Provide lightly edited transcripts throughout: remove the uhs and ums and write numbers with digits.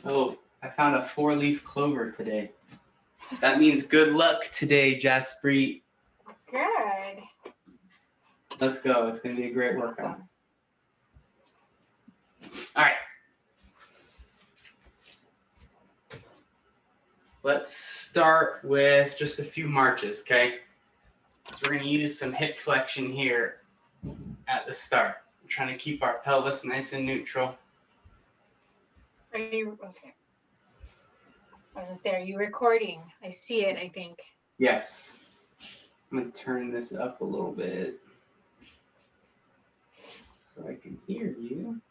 Oh, I found a 4-leaf clover today. That means good luck today, Jaspreet. Good. Let's go. It's going to be a great workout. Awesome. All right. Let's start with just a few marches, okay? So we're going to use some hip flexion here at the start. We're trying to keep our pelvis nice and neutral. Are you okay? I was gonna say, are you recording? I see it, I think. Yes. I'm going to turn this up a little bit so I can hear you.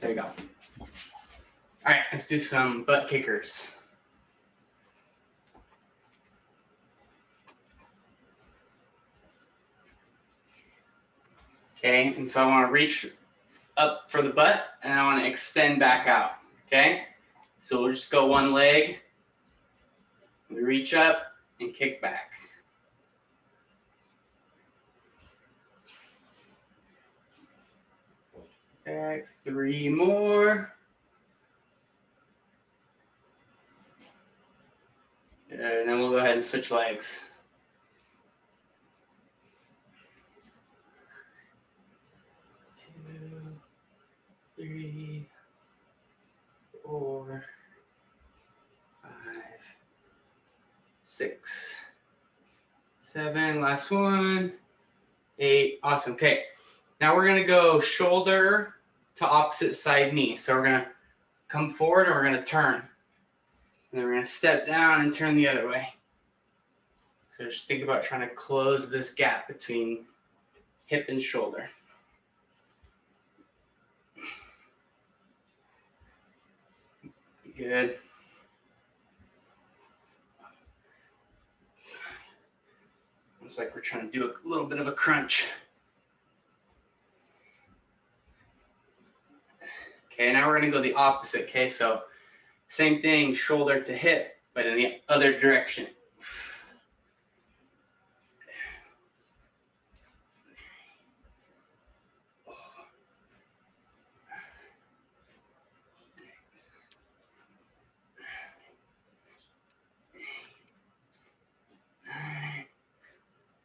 There you go. All right, let's do some butt kickers. Okay, and so I want to reach up for the butt, and I want to extend back out, okay? So we'll just go one leg. We reach up and kick back. Back, 3 more. And then we'll go ahead and switch legs. 2, 3, 4, 5, 6, 7. Last one. 8. Awesome. Okay. Now we're going to go shoulder to opposite side knee. So we're going to come forward and we're going to turn. And then we're going to step down and turn the other way. So just think about trying to close this gap between hip and shoulder. Good. Looks like we're trying to do a little bit of a crunch. Okay, now we're going to go the opposite. Okay, so same thing, shoulder to hip, but in the other direction.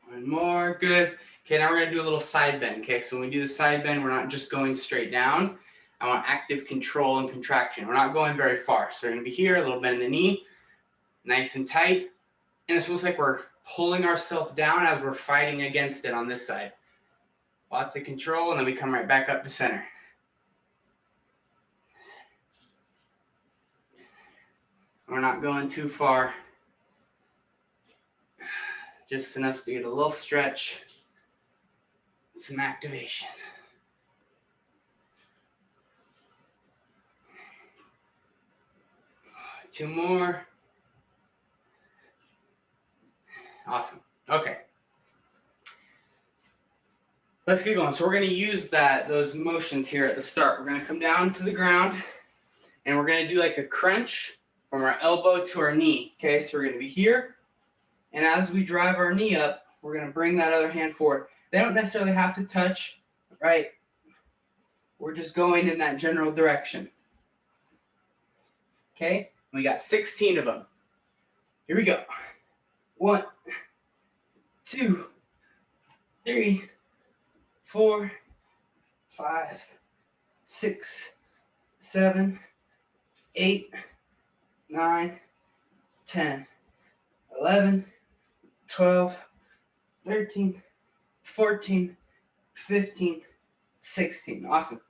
One more, good. Okay, now we're going to do a little side bend. Okay, so when we do the side bend, we're not just going straight down. I want active control and contraction. We're not going very far. So we're going to be here, a little bend in the knee, nice and tight. And it's almost like we're pulling ourselves down as we're fighting against it on this side. Lots of control, and then we come right back up to center. We're not going too far. Just enough to get a little stretch, some activation. Two more. Awesome. Okay. Let's get going. So we're going to use those motions here at the start. We're going to come down to the ground, and we're going to do like a crunch from our elbow to our knee. Okay, so we're going to be here. And as we drive our knee up, we're going to bring that other hand forward. They don't necessarily have to touch, right? We're just going in that general direction. Okay, we got 16 of them. Here we go. 1, 2, 3, 4, 5, 6, 7, 8, 9, 10, 11, 12, 13, 14, 15, 16. Awesome.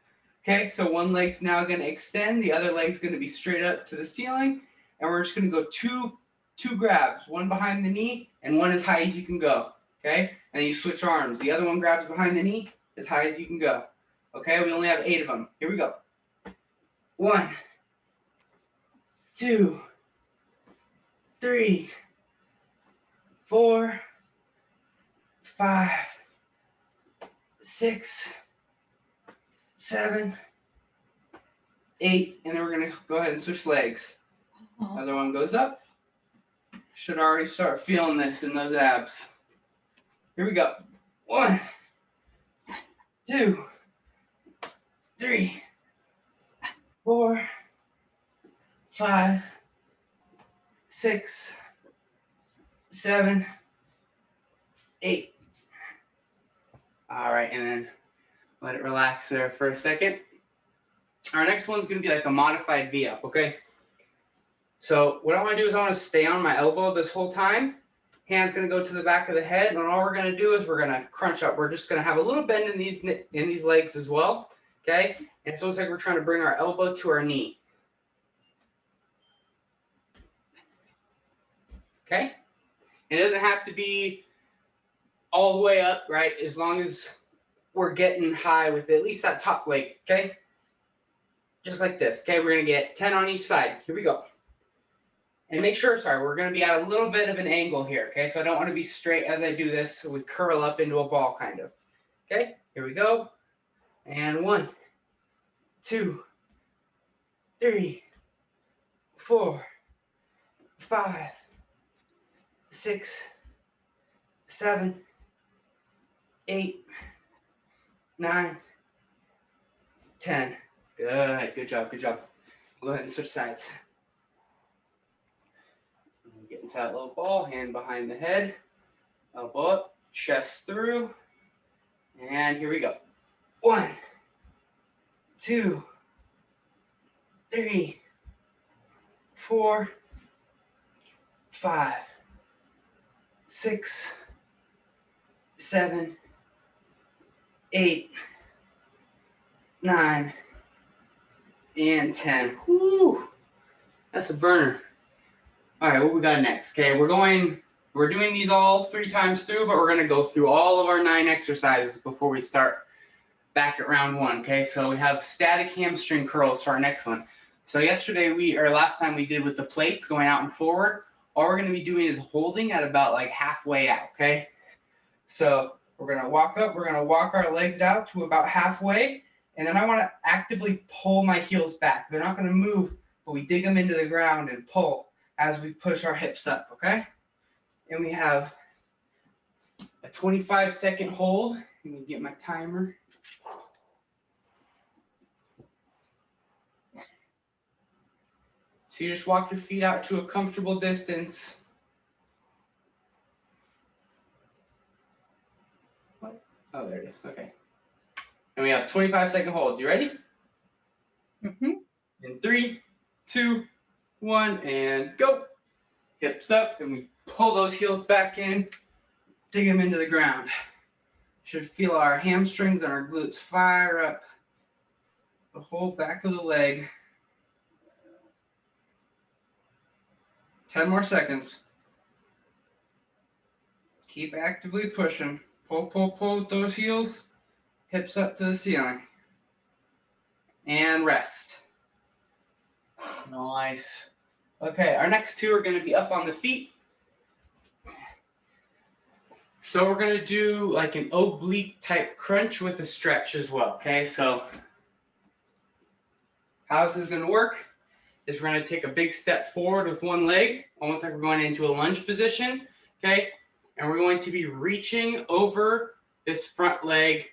Okay, so one leg's now going to extend. The other leg's going to be straight up to the ceiling. And we're just going to go two grabs, one behind the knee and one as high as you can go. Okay, and then you switch arms. The other one grabs behind the knee as high as you can go. Okay, we only have 8 of them. Here we go. 1, 2, 3, 4, 5, 6, 7, 8, and then we're going to go ahead and switch legs. Other one goes up. Should already start feeling this in those abs. Here we go. 1, 2, 3, 4, 5, 6, 7, 8. All right, and then let it relax there for a second. Our next one's gonna be like a modified V-up, okay? So what I wanna do is I wanna stay on my elbow this whole time. Hand's gonna go to the back of the head, and all we're gonna do is we're gonna crunch up. We're just gonna have a little bend in these legs as well, okay? And it's almost like we're trying to bring our elbow to our knee. Okay? It doesn't have to be all the way up, right? As long as we're getting high with at least that top leg, okay? Just like this, okay? We're gonna get 10 on each side. Here we go. And make sure, we're gonna be at a little bit of an angle here, okay? So I don't wanna be straight as I do this, so we curl up into a ball kind of. Okay, here we go. And 1, 2, 3, 4, 5, 6, 7, 8, 9, 10. Good job. Go ahead and switch sides. Get into that little ball, hand behind the head, elbow up, chest through, and here we go. 1, 2, 3, 4, 5, 6, 7, 8, 9, and 10. Woo! That's a burner. All right, what we got next? Okay, we're doing these all 3 times through, but we're gonna go through all of our 9 exercises before we start back at round 1. Okay, so we have static hamstring curls for our next one. So last time we did with the plates going out and forward. All we're gonna be doing is holding at about like halfway out. Okay, so we're gonna walk up. We're gonna walk our legs out to about halfway, and then I want to actively pull my heels back. They're not gonna move, but we dig them into the ground and pull as we push our hips up, okay? And we have a 25-second hold. Let me get my timer. So you just walk your feet out to a comfortable distance. What? Oh, there it is, okay. And we have 25-second holds. You ready? Mm-hmm. In 3, 2, 1, and go. Hips up, and we pull those heels back in, dig them into the ground. Should feel our hamstrings and our glutes fire up the whole back of the leg. 10 more seconds. Keep actively pushing. Pull with those heels. Hips up to the ceiling. And rest. Nice. Okay, our next 2 are going to be up on the feet. So we're going to do like an oblique type crunch with a stretch as well. Okay, so how this is going to work is we're going to take a big step forward with one leg, almost like we're going into a lunge position. Okay, and we're going to be reaching over this front leg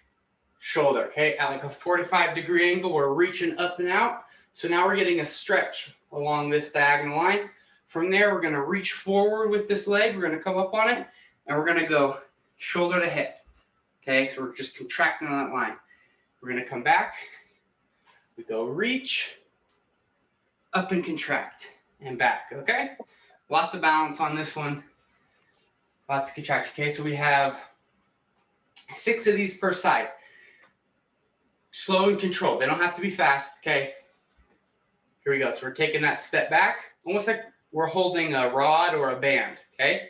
shoulder. Okay, at like a 45-degree angle, we're reaching up and out. So now we're getting a stretch along this diagonal line. From there, we're going to reach forward with this leg. We're going to come up on it, and we're going to go shoulder to hip. Okay, so we're just contracting on that line. We're going to come back. We go reach, up and contract, and back. Okay, lots of balance on this one. Lots of contraction. Okay, so we have 6 of these per side. Slow and controlled. They don't have to be fast. Okay. Here we go. So we're taking that step back, almost like we're holding a rod or a band. Okay.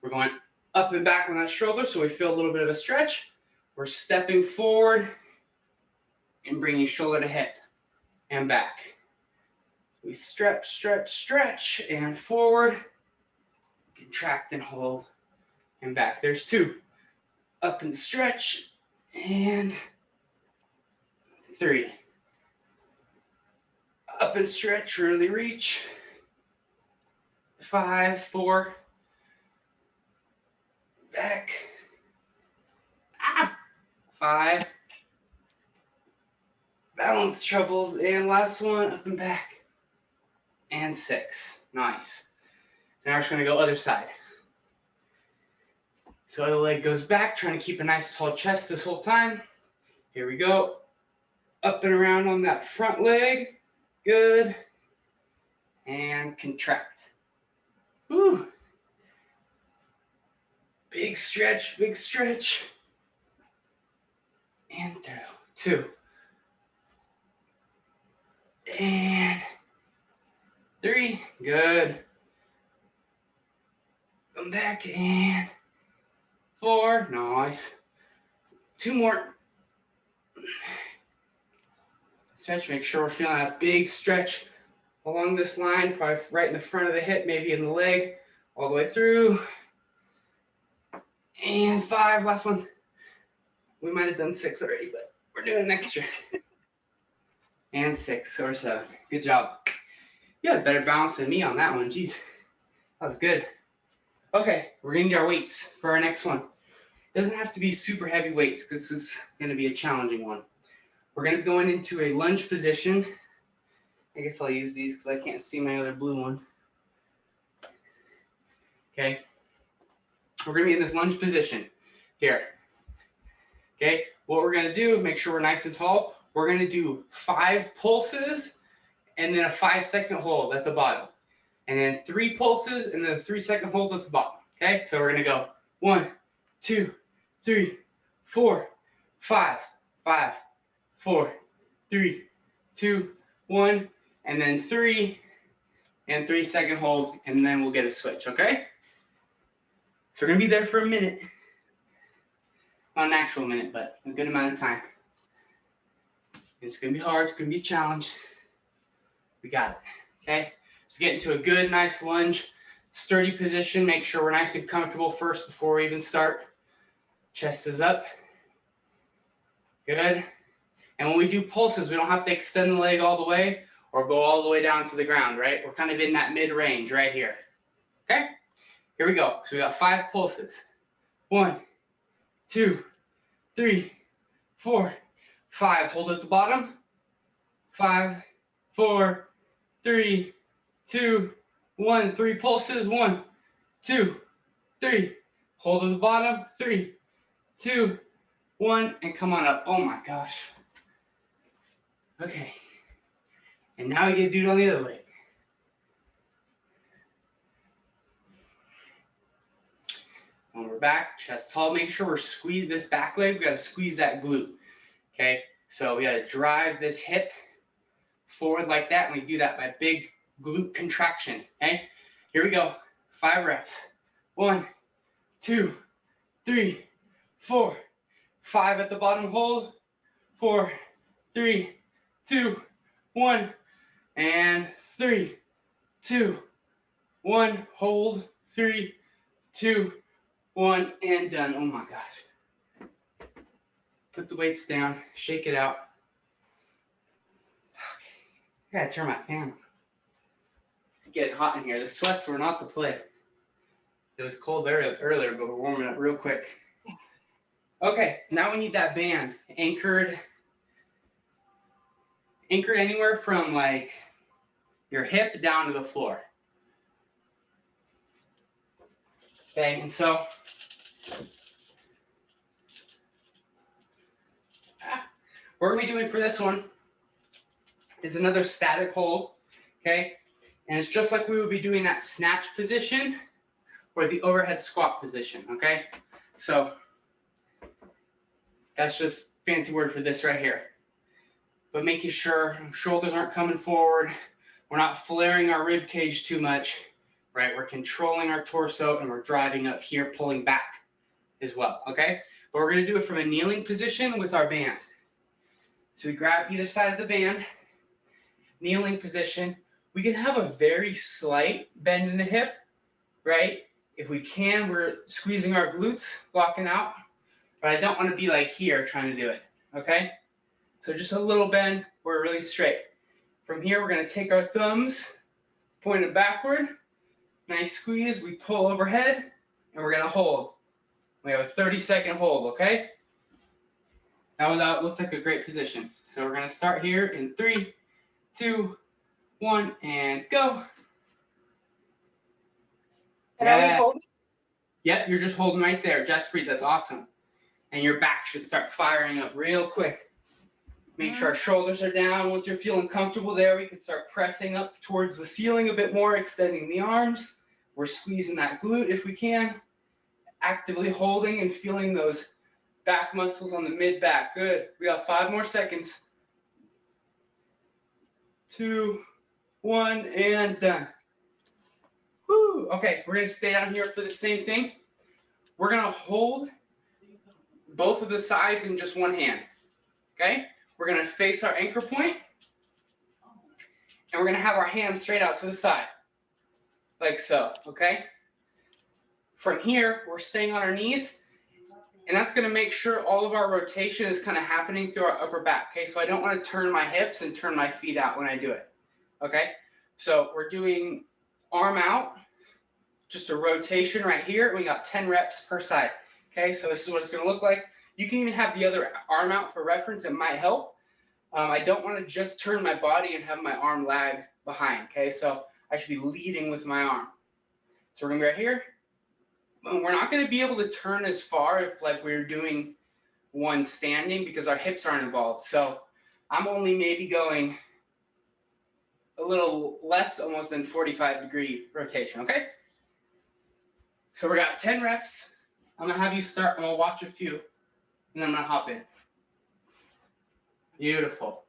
We're going up and back on that shoulder, so we feel a little bit of a stretch. We're stepping forward and bringing shoulder to hip and back. We stretch, and forward, contract and hold, and back. There's 2. Up and stretch, and 3. Up and stretch, really reach. 5, 4. Back. 5. balance troubles. And last one, up and back. And 6. Nice. Now we're just going to go other side. So other leg goes back, trying to keep a nice tall chest this whole time. Here we go. Up and around on that front leg. Good. And contract. Whew. Big stretch, big stretch. And through. 2. And 3. Good. Come back and 4. Nice. 2 more. Stretch. Make sure we're feeling a big stretch along this line, probably right in the front of the hip, maybe in the leg, all the way through. And 5. Last one. We might have done 6 already, but we're doing an extra. And 6 or 7. Good job. You had better balance than me on that one. Jeez. That was good. Okay, we're going to need our weights for our next one. It doesn't have to be super heavy weights because this is going to be a challenging one. We're going to be going into a lunge position. I guess I'll use these because I can't see my other blue one. Okay. We're going to be in this lunge position here. Okay. What we're going to do, make sure we're nice and tall. We're going to do 5 pulses and then a 5-second hold at the bottom. And then 3 pulses and then a 3-second hold at the bottom. Okay. So we're going to go 1, 2, 3, 4, 5, 5, 4, 3, 2, 1, and then 3 and 3-second hold, and then we'll get a switch, okay? So we're gonna be there for a minute. Not an actual minute, but a good amount of time. It's gonna be hard, it's gonna be a challenge. We got it, okay? So get into a good, nice lunge, sturdy position. Make sure we're nice and comfortable first before we even start. Chest is up. Good. And when we do pulses, we don't have to extend the leg all the way or go all the way down to the ground, right? We're kind of in that mid-range right here. Okay? Here we go. So we got 5 pulses. 1, 2, 3, 4, 5. Hold at the bottom. 5, 4, 3, 2, 1. 3 pulses. 1, 2, 3. Hold at the bottom. 3, 2, 1. And come on up. Oh my gosh. Okay. And now we get to do it on the other leg. When we're back, chest tall, make sure we're squeezing this back leg. We got to squeeze that glute. Okay. So we got to drive this hip forward like that. And we do that by big glute contraction. Okay. Here we go. 5 reps. 1, 2, 3, 4, 5 at the bottom. Hold. 4, 3, 2, 1, and 3, 2, 1. Hold. 3, 2, 1, and done. Oh my gosh. Put the weights down. Shake it out. Okay. I gotta turn my fan on. It's getting hot in here. The sweats were not the play. It was cold earlier, but we're warming up real quick. Okay, now we need that band anchored anywhere from like your hip down to the floor. Okay, and so what we're doing for this one is another static hold, okay? And it's just like we would be doing that snatch position or the overhead squat position, okay? So that's just fancy word for this right here. But making sure shoulders aren't coming forward, we're not flaring our rib cage too much, right? We're controlling our torso and we're driving up here, pulling back as well, okay? But we're gonna do it from a kneeling position with our band. So we grab either side of the band, kneeling position. We can have a very slight bend in the hip, right? If we can, we're squeezing our glutes, blocking out. But I don't want to be like here trying to do it, okay? So just a little bend, we're really straight. From here, we're gonna take our thumbs, point it backward, nice squeeze, we pull overhead, and we're gonna hold. We have a 30-second hold, okay? That looked like a great position. So we're gonna start here in 3, 2, 1, and go. And are we holding? Yep, you're just holding right there. Just breathe. That's awesome. And your back should start firing up real quick. Make sure our shoulders are down. Once you're feeling comfortable there, we can start pressing up towards the ceiling a bit more, extending the arms. We're squeezing that glute if we can. Actively holding and feeling those back muscles on the mid-back. Good. We got 5 more seconds. 2, 1, and done. Woo. Okay, we're going to stay down here for the same thing. We're going to hold both of the sides in just one hand. Okay? We're going to face our anchor point, and we're going to have our hands straight out to the side, like so, okay? From here, we're staying on our knees, and that's going to make sure all of our rotation is kind of happening through our upper back, okay? So I don't want to turn my hips and turn my feet out when I do it, okay? So we're doing arm out, just a rotation right here. We got 10 reps per side, okay? So this is what it's going to look like. You can even have the other arm out for reference. It might help. I don't want to just turn my body and have my arm lag behind, okay? So I should be leading with my arm. So we're going to be right here. We're not going to be able to turn as far if like we're doing one standing because our hips aren't involved. So I'm only maybe going a little less almost than 45-degree rotation, okay? So we got 10 reps. I'm going to have you start. I'm going to watch a few. And then I'm going to hop in. Beautiful.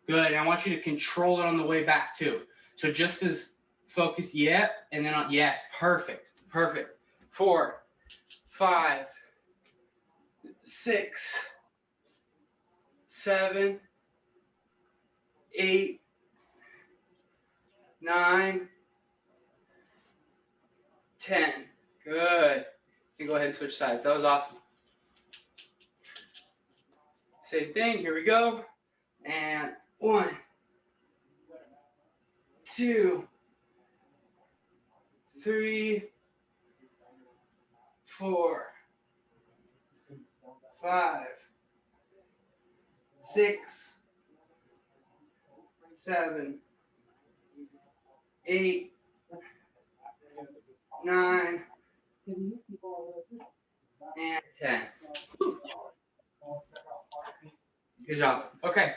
Good. And I want you to control it on the way back too. So just as focus, yep, and then on, yes, perfect, perfect. 4, 5, 6, 7, 8, 9, 10. Good. You can go ahead and switch sides. That was awesome. Same thing, here we go. And 1, 2, 3, 4, 5, 6, 7, 8, 9, and 10. Good job. Okay.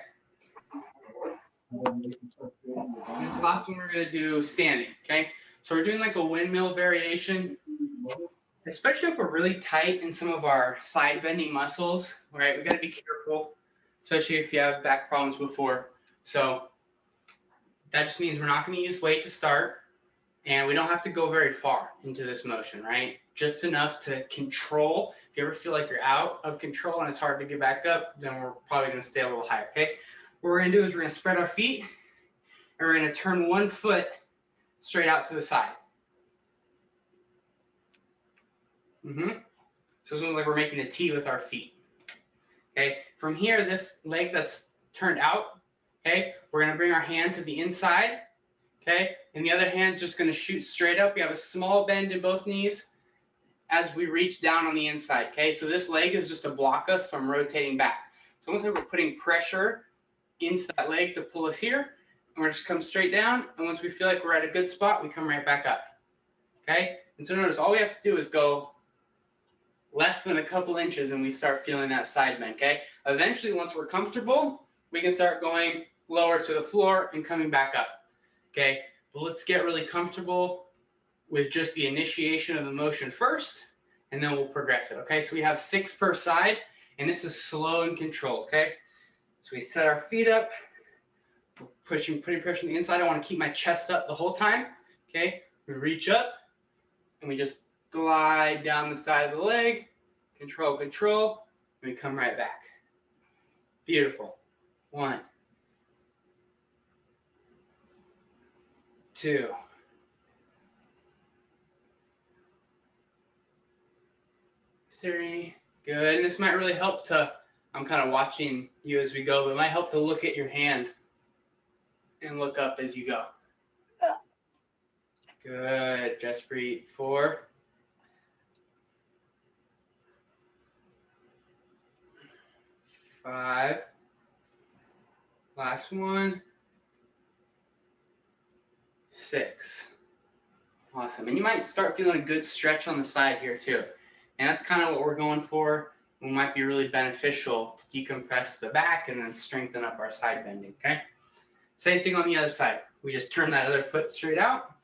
And this last one we're going to do standing, okay? So we're doing like a windmill variation, especially if we're really tight in some of our side bending muscles, right? We got to be careful, especially if you have back problems before. So that just means we're not going to use weight to start, and we don't have to go very far into this motion, right? Just enough to control. If you ever feel like you're out of control and it's hard to get back up, then we're probably going to stay a little higher, okay? What we're going to do is we're going to spread our feet, and we're going to turn one foot straight out to the side. So it's like we're making a T with our feet. Okay, from here, this leg that's turned out, okay, we're going to bring our hand to the inside, okay, and the other hand's just going to shoot straight up. We have a small bend in both knees as we reach down on the inside, okay? So this leg is just to block us from rotating back. It's almost like we're putting pressure into that leg to pull us here, and we're just come straight down, and once we feel like we're at a good spot, we come right back up, okay? And so notice all we have to do is go less than a couple inches and we start feeling that side bend, okay? Eventually, once we're comfortable, we can start going lower to the floor and coming back up, okay? But let's get really comfortable with just the initiation of the motion first, and then we'll progress it, okay? So we have 6 per side, and this is slow and controlled, okay? So we set our feet up, putting pressure on the inside. I want to keep my chest up the whole time, okay? We reach up, and we just glide down the side of the leg, control, control, and we come right back. Beautiful. 1, 2, 3. Good. And this might really help to, I'm kind of watching you as we go, but it might help to look at your hand and look up as you go. Good. Just breathe. 4, 5, Last one. 6. Awesome. And you might start feeling a good stretch on the side here too. And that's kind of what we're going for. It might be really beneficial to decompress the back and then strengthen up our side bending, okay? Same thing on the other side. We just turn that other foot straight out.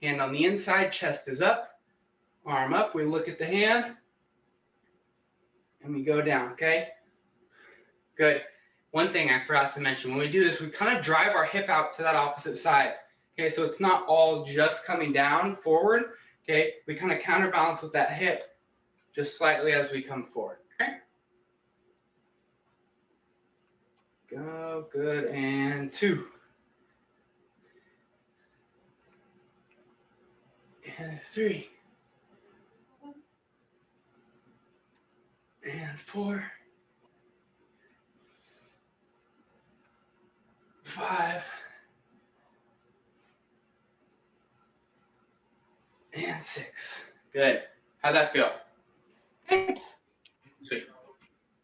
Hand on the inside, chest is up, arm up. We look at the hand and we go down, okay? Good. One thing I forgot to mention, when we do this, we kind of drive our hip out to that opposite side. Okay, so it's not all just coming down forward. Okay, we kind of counterbalance with that hip just slightly as we come forward. Okay. Go, good, and 2. And 3. And 4. 5. And 6. Good. How'd that feel? Good. Sweet.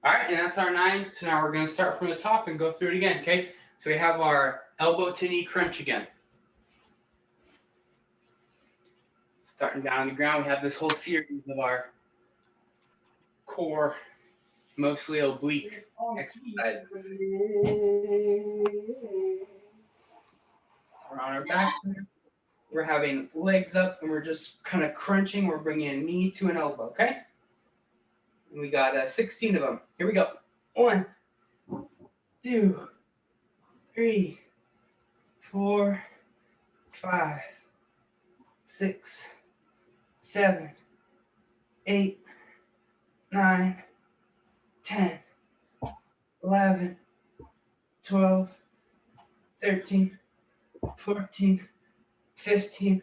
All right, and that's our 9. So now we're going to start from the top and go through it again, okay? So we have our elbow to knee crunch again. Starting down on the ground, we have this whole series of our core, mostly oblique exercises. We're on our back. We're having legs up, and we're just kind of crunching. We're bringing a knee to an elbow, okay? And we got 16 of them. Here we go. 1, 2, 3, 4, 5, 6, 7, 8, 9, 10, 11, 12, 13, 14, 15,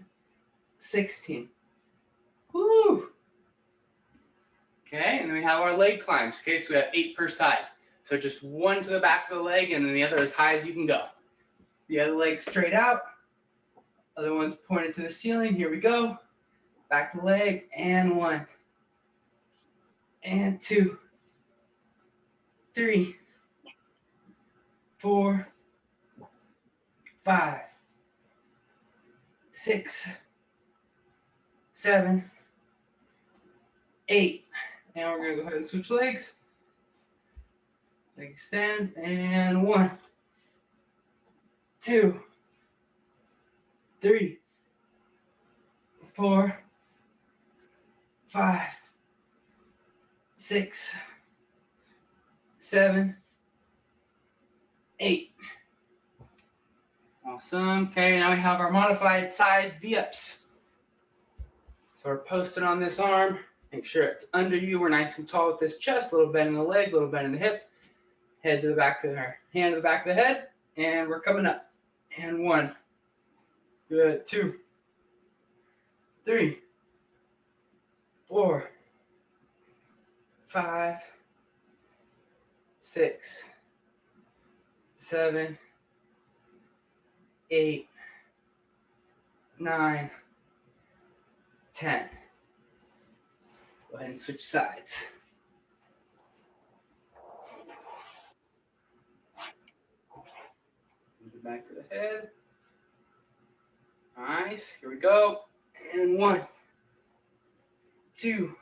16. Woo! Okay, and then we have our leg climbs. Okay, so we have 8 per side. So just 1 to the back of the leg, and then the other as high as you can go. The other leg straight out. Other one's pointed to the ceiling. Here we go. Back leg, and 1. And 2. 3. 4. 5. 6. 7. 8. And we're going to go ahead and switch legs. Leg extends, and 1, 2, 3, 4, 5, 6, 7, 8. Awesome. Okay, now we have our modified side V-ups. So we're posted on this arm. Make sure it's under you. We're nice and tall with this chest. A little bend in the leg, a little bend in the hip. Head to the back of our hand to the back of the head. And we're coming up. And 1. Good. 2. 3. 4. 5. 6. 7. 8. 9. 10. Go ahead and switch sides. Back to the head. Nice. Here we go. And 1, 2,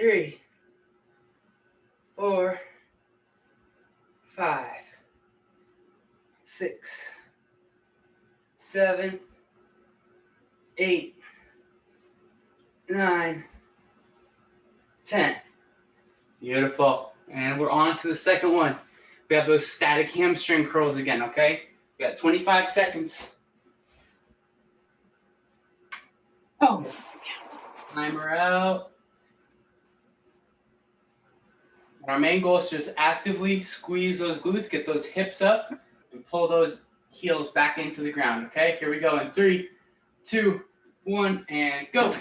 3, 4, 5, 6, 7, 8, 9, 10. Beautiful. And we're on to the second one. We have those static hamstring curls again, okay? We got 25 seconds. Oh, Timer out. Our main goal is to just actively squeeze those glutes, get those hips up, and pull those heels back into the ground, okay? Here we go in 3, 2, 1, and go.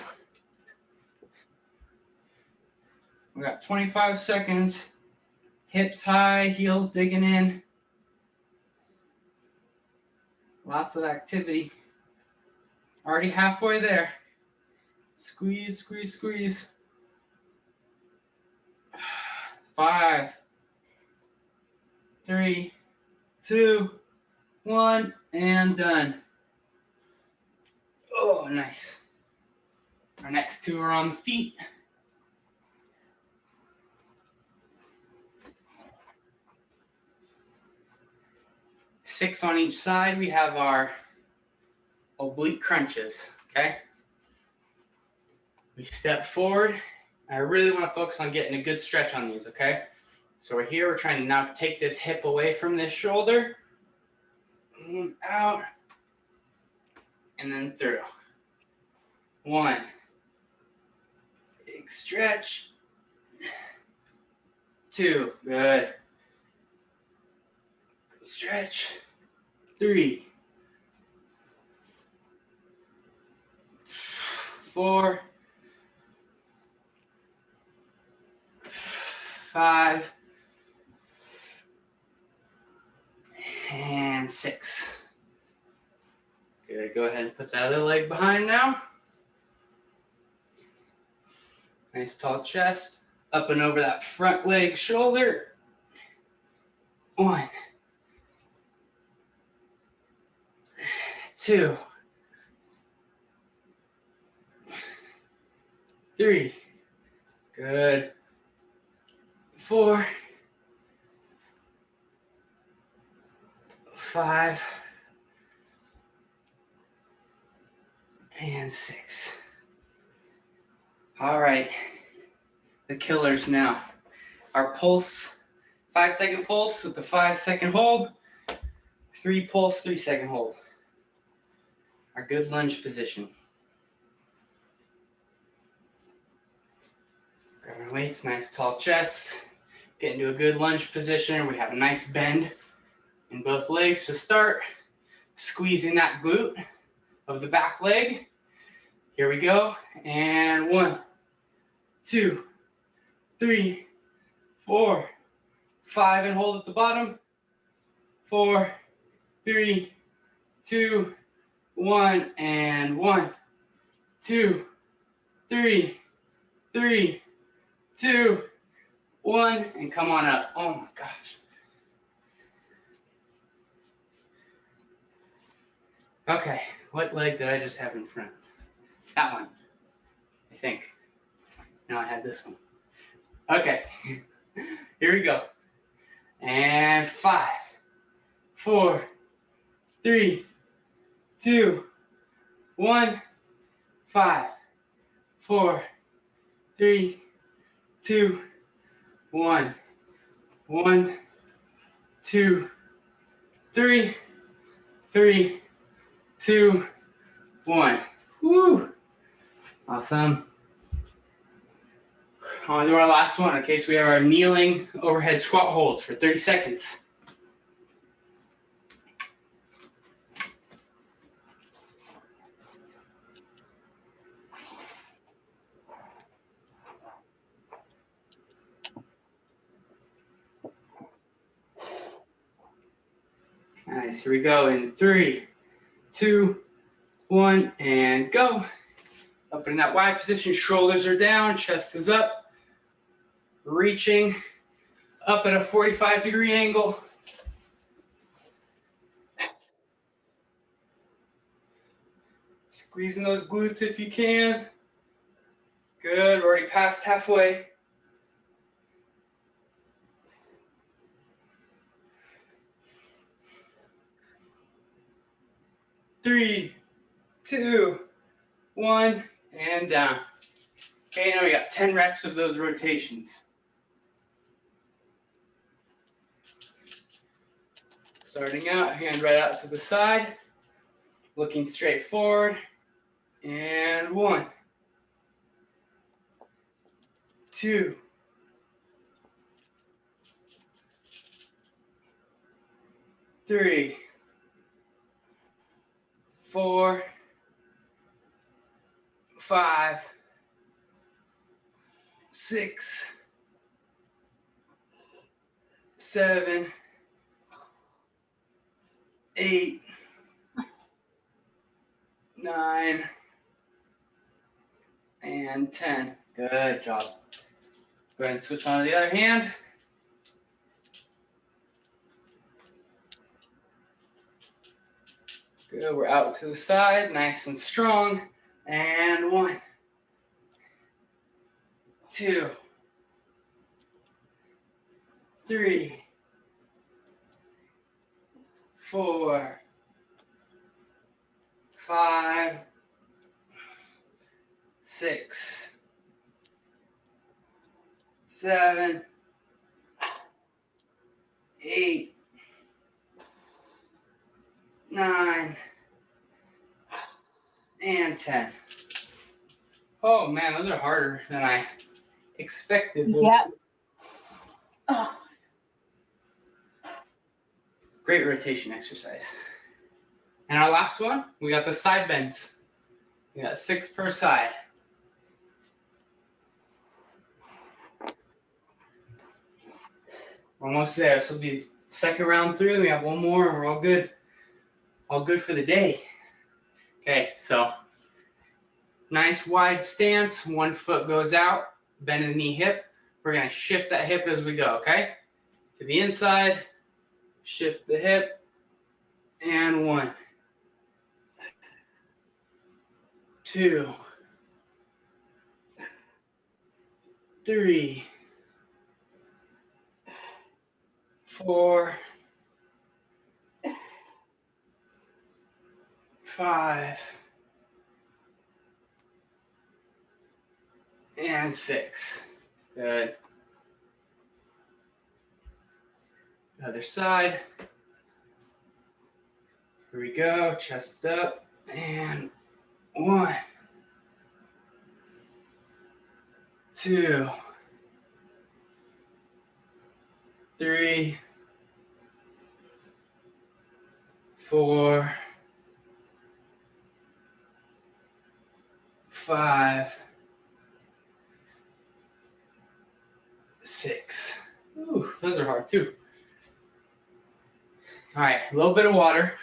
We got 25 seconds. Hips high, heels digging in. Lots of activity. Already halfway there. Squeeze, squeeze, squeeze. 5, 3, 2, 1, and done. Oh, nice. Our next two are on the feet. Six on each side. We have our oblique crunches, okay? We step forward. I really want to focus on getting a good stretch on these, okay? So we're here, we're trying to now take this hip away from this shoulder, and out, and then through. 1, big stretch. 2, good. Stretch. 3, 4, 5, and 6. Good, go ahead and put that other leg behind now. Nice tall chest, up and over that front leg shoulder. 1, 2, 3, good. 4, 5, and 6. All right, the killers now. Our pulse, 5-second pulse with the 5-second hold, 3 pulse, 3-second hold. Our good lunge position. Grab our weights, nice tall chest. Get into a good lunge position. We have a nice bend in both legs to start. Squeezing that glute of the back leg. Here we go. And 1, 2, 3, 4, 5, and hold at the bottom. 4, 3, 2, 1, and 1, 2, 3, 3, 2, 1, and come on up. Oh my gosh. Okay, what leg did I just have in front? That one, I think. No, I had this one. Okay, here we go. And 5, 4, 3, 2, 1, 5, 4, 3, 2, 1, 1, 2, 3, 3, 2, 1. Woo! Awesome. On to our last one. Okay, so we have our kneeling overhead squat holds for 30 seconds. Nice, here we go in 3, 2, 1, and go. Up in that wide position, shoulders are down, chest is up. Reaching up at a 45-degree angle. Squeezing those glutes if you can. Good, we're already past halfway. Three, 2, 1, and down. Okay, now we got 10 reps of those rotations. Starting out, hand right out to the side, looking straight forward, and 1, 2, 3, 4, 5, 6, 7, 8, 9, and 10. Good job. Go ahead and switch on to the other hand. Good, we're out to the side, nice and strong. And 1, 2, 3, 4, 5, 6, 7, 8, 9, and 10. Oh man, those are harder than I expected. Yeah. Oh. Great rotation exercise. And our last one, we got the side bends. We got 6 per side. We're almost there. This will be second round through. We have one more and we're all good. All good for the day. Okay, so nice wide stance. One foot goes out, bend the knee hip. We're gonna shift that hip as we go, okay? To the inside, shift the hip, and 1, 2, 3, 4, 5, and 6. Good. Other side. Here we go. Chest up. And 1, 2, 3, 4, 5, 6. Ooh, those are hard too. All right, a little bit of water,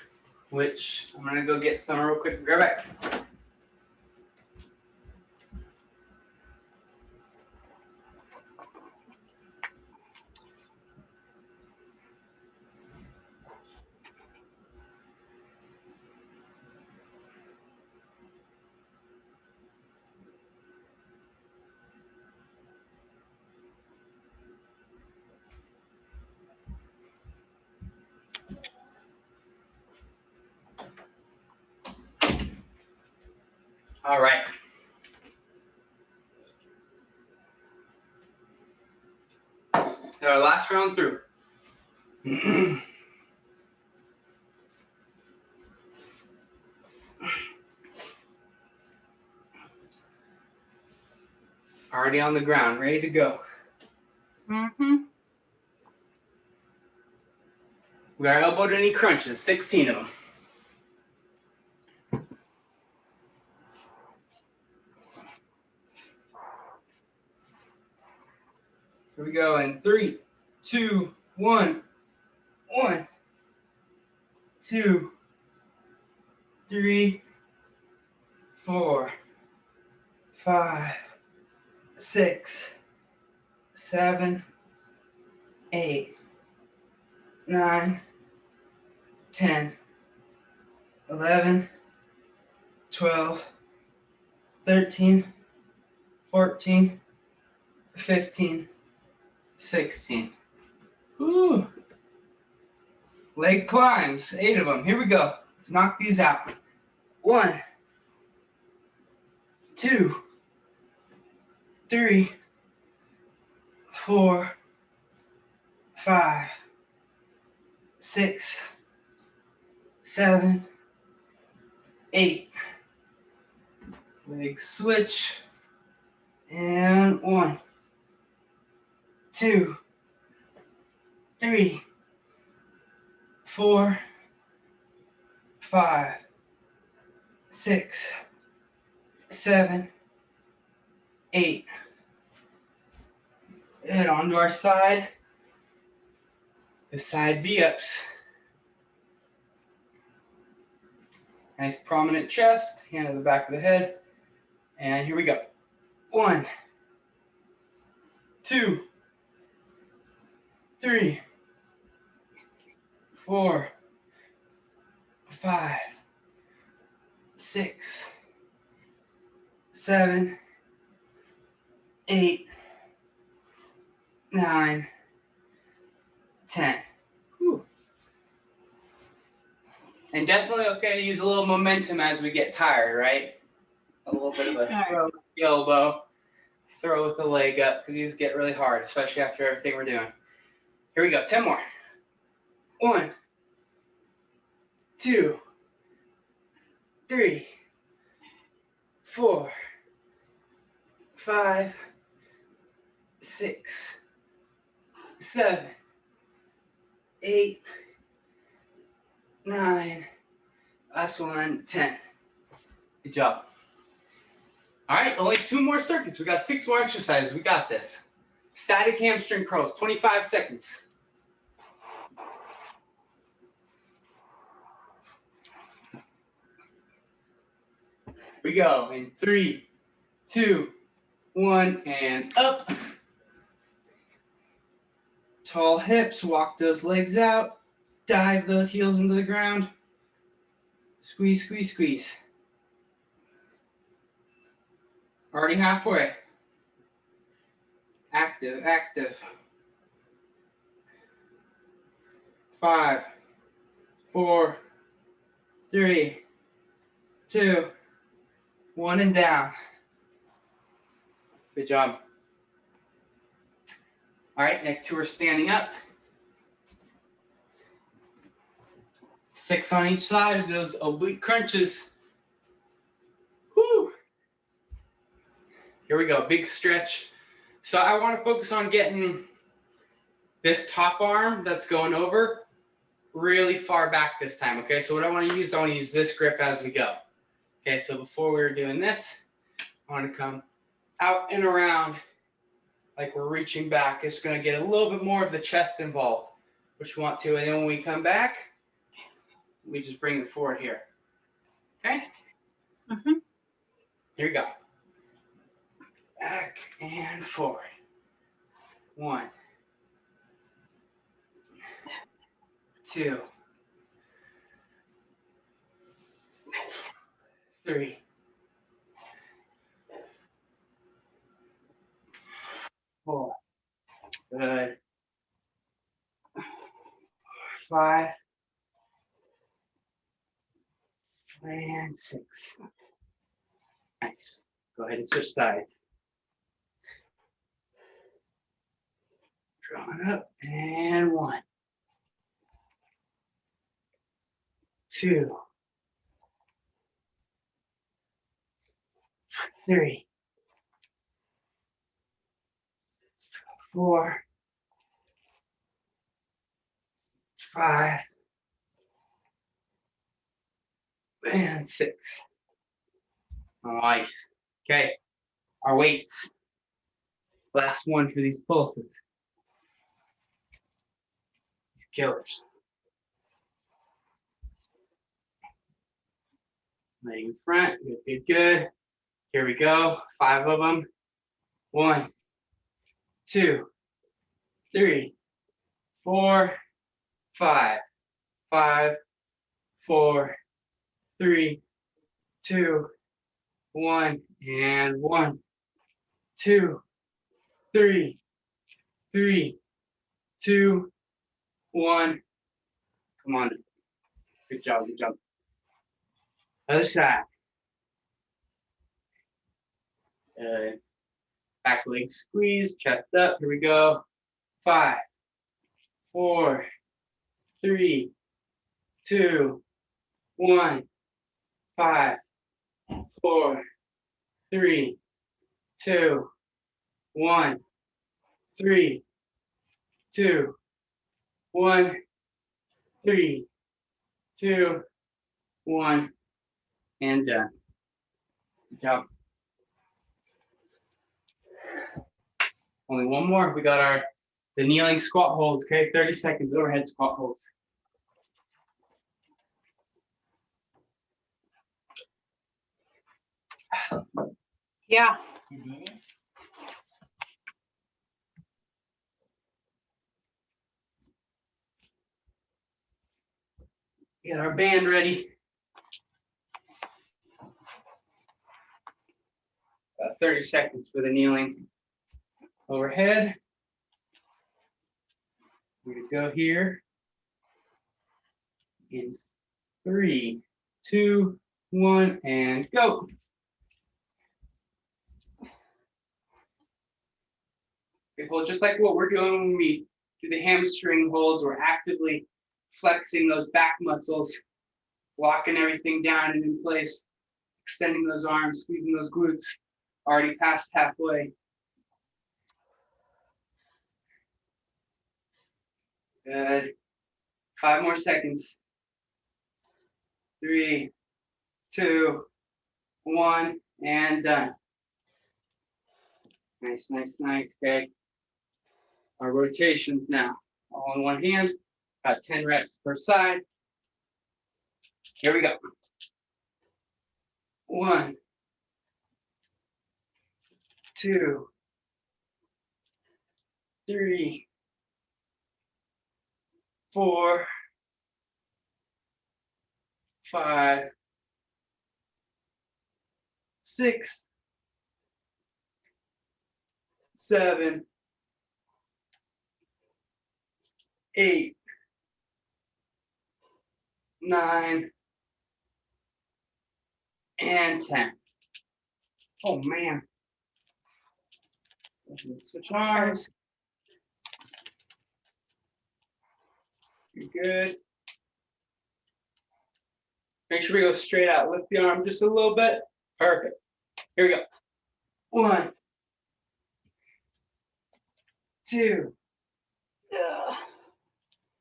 which I'm gonna go get some real quick. Grab back. All right. Our last round through. Already on the ground, ready to go. Mm-hmm. We got elbow to knee crunches, 16 of them. Here we go in 3, 2, 1. 1, 2, 3, 4, 5, 6, 7, 8, 9, 10, 11, 12, 13, 14, 15, 16. Ooh. Leg climbs, 8 of them. Here we go. Let's knock these out. 1, 2, 3, 4, 5, 6, 7, 8. Leg switch. And 1, 2, 3, 4, 5, 6, 7, 8. And onto our side. The side V-ups. Nice prominent chest, hand to the back of the head. And here we go. 1, 2, 3, 4, 5, 6, 7, 8, 9, 10. Whew. And definitely okay to use a little momentum as we get tired, right? A little bit of a throw with the elbow, throw with the leg up, because these get really hard, especially after everything we're doing. Here we go, 10 more. 1, 2, 3, 4, 5, 6, 7, 8, 9, last one, 10. Good job. All right, only 2 more circuits. We got 6 more exercises. We got this. Static hamstring curls, 25 seconds. We go in 3, 2, 1, and up. Tall hips, walk those legs out. Dive those heels into the ground. Squeeze, squeeze, squeeze. Already halfway. Active, active. 5, 4, 3, 2, 1, and down. Good job. All right, next 2 are standing up. 6 on each side of those oblique crunches. Whew. Here we go, big stretch. So I want to focus on getting this top arm that's going over really far back this time, okay? So what I want to use this grip as we go. Okay, so before we were doing this, I want to come out and around like we're reaching back. It's going to get a little bit more of the chest involved, which we want to. And then when we come back, we just bring it forward here. Okay? Mm-hmm. Here we go. Back and forward. 1, 2, 3, 4. Good. 5 and 6. Nice. Go ahead and switch sides. Drawing up and 1, 2, 3, 4, 5, and 6. Nice. Okay, our weights. Last one for these pulses. These killers. Leg in front. Good, good, good. Here we go. 5 of them. 1, 2, 3, 4, 5. 5, 4, 3, 2, 1, and 1, 2, 3, 3, 2, 1. Come on. Good job, good job. Other side. Back leg squeeze, chest up. Here we go. 5, 4, 3, 2, 1. 5, 4, 3, 2, 1, 3, 2, 1, 3, 2, 1, and done. Good job. Only one more. We got the kneeling squat holds. Okay, 30 seconds overhead squat holds. Yeah. Get our band ready. 30 seconds for the kneeling overhead. We're gonna go here in 3, 2, 1, and go. Okay, well, just like what we're doing when we do the hamstring holds, we're actively flexing those back muscles, locking everything down and in place, extending those arms, squeezing those glutes, already past halfway. Good. 5 more seconds. 3, 2, 1, and done. Nice, nice, nice. Okay. Our rotations now. All in one hand. About 10 reps per side. Here we go. 1, 2, 3, 4, 5, 6, 7, 8, 9, and 10. Oh man. Let's switch arms. You're good. Make sure we go straight out. Lift the arm just a little bit. Perfect. Here we go. 1, 2,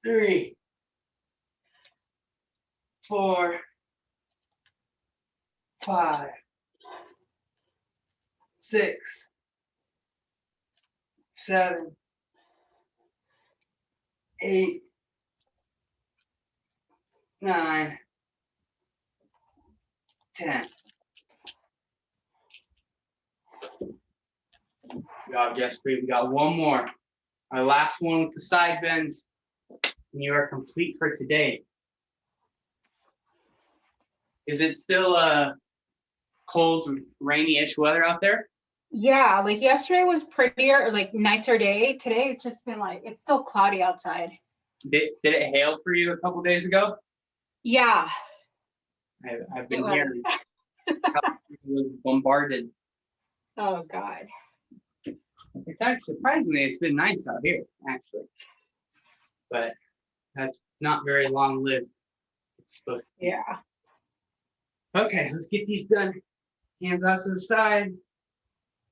3, 4, 5, 6, 7, 8, 9, 10. Good job, Jeffrey. We got one more. Our last one with the side bends. And you are complete for today. Is it still cold, rainy-ish weather out there? Yeah, like yesterday was prettier, like nicer day. Today it's just been like, it's still cloudy outside. Did it hail for you a couple days ago? Yeah. I've been here. It was bombarded. Oh God. It's actually, surprisingly, it's been nice out here, actually. But that's not very long lived. It's supposed to be. Yeah. Okay, let's get these done. Hands out to the side.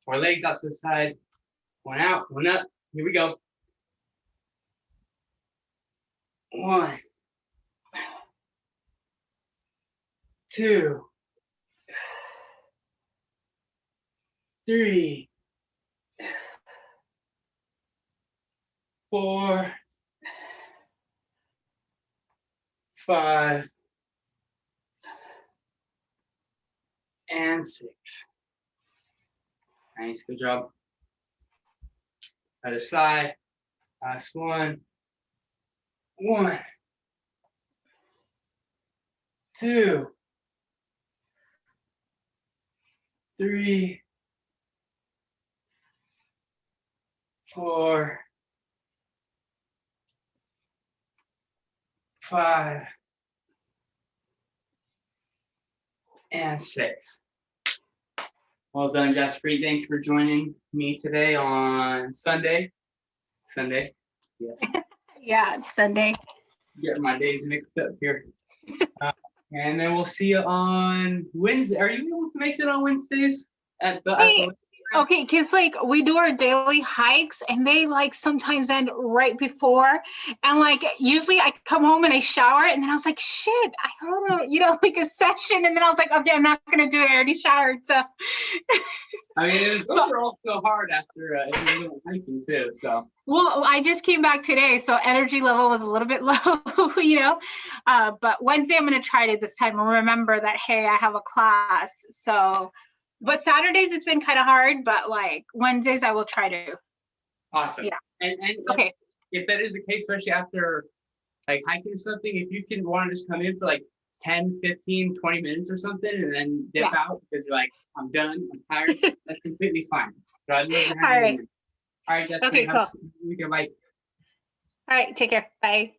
Or legs out to the side. One out, one up. Here we go. 1, 2, 3, 4, 5, and 6. Nice, good job. Other side. Last one. 1, 2, 3, 4, 5, and 6. Well done, Jaspreet. Thank you for joining me today on Sunday. Sunday, yes. Yeah, it's Sunday. Getting my days mixed up here. And then we'll see you on Wednesday. Are you able to make it on Wednesdays at the? Hey, okay, because like we do our daily hikes and they like sometimes end right before. And like usually I come home and I shower and then I was like, shit, I don't know, like a session. And then I was like, okay, I'm not going to do it. I already showered. So I mean, those are also hard after hiking too. So. Well, I just came back today, so energy level was a little bit low, but Wednesday I'm going to try it this time and remember that, hey, I have a class. So, but Saturdays it's been kind of hard, but like Wednesdays I will try to. Awesome. Yeah. And okay. If that is the case, especially after like hiking or something, if you want to just come in for like 10, 15, 20 minutes or something and then dip Yeah. out because you're like, I'm done, I'm tired. That's completely fine. So I'd love to have All you right. in. All right, Jessica. Okay, Have a cool. good weekend. Bye. All right, take care. Bye.